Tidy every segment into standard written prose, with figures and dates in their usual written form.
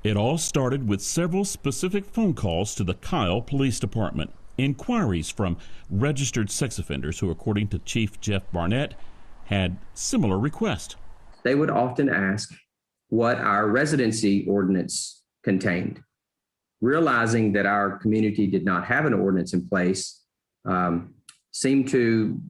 It all started with several specific phone calls to the Kyle Police Department, inquiries from registered sex offenders who, according to Chief Jeff Barnett, had similar requests. They would often ask what our residency ordinance contained. Realizing that our community did not have an ordinance in place seemed to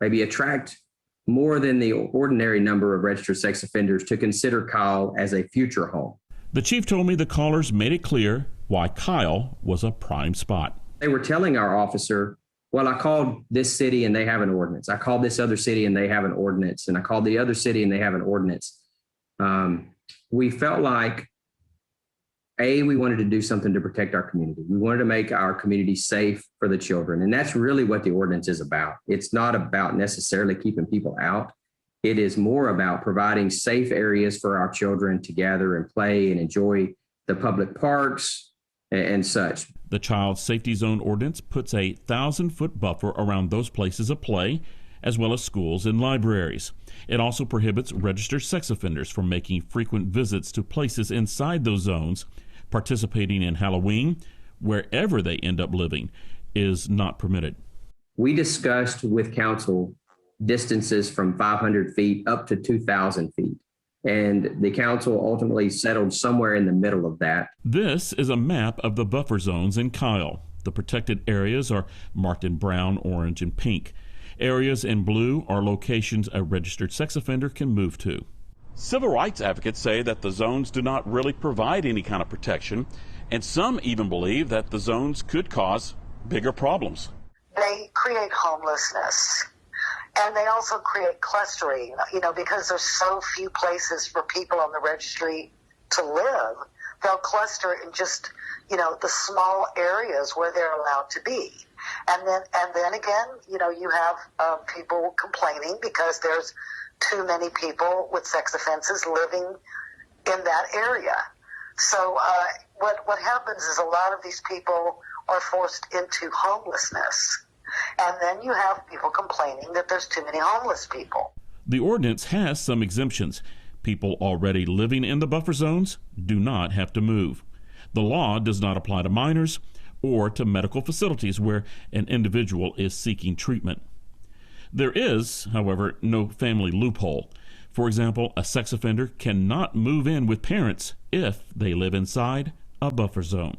maybe attract more than the ordinary number of registered sex offenders to consider Kyle as a future home. The chief told me the callers made it clear why Kyle was a prime spot. They were telling our officer, well, I called this city and they have an ordinance. I called this other city and they have an ordinance. And I called the other city and they have an ordinance. We felt like, we wanted to do something to protect our community. We wanted to make our community safe for the children. And that's really what the ordinance is about. It's not about necessarily keeping people out. It is more about providing safe areas for our children to gather and play and enjoy the public parks and such. The Child Safety Zone ordinance puts a 1,000-foot buffer around those places of play, as well as schools and libraries. It also prohibits registered sex offenders from making frequent visits to places inside those zones. Participating in Halloween, wherever they end up living, is not permitted. We discussed with council distances from 500 feet up to 2,000 feet, and the council ultimately settled somewhere in the middle of that. This is a map of the buffer zones in Kyle. The protected areas are marked in brown, orange, and pink. Areas in blue are locations a registered sex offender can move to. Civil rights advocates say that the zones do not really provide any kind of protection, and some even believe that the zones could cause bigger problems. They create homelessness, and they also create clustering, because there's so few places for people on the registry to live. They'll cluster in just, the small areas where they're allowed to be. And then again, you have people complaining because there's too many people with sex offenses living in that area. So what happens is a lot of these people are forced into homelessness. And then you have people complaining that there's too many homeless people. The ordinance has some exemptions. People already living in the buffer zones do not have to move. The law does not apply to minors or to medical facilities where an individual is seeking treatment. There is, however, no family loophole. For example, a sex offender cannot move in with parents if they live inside a buffer zone.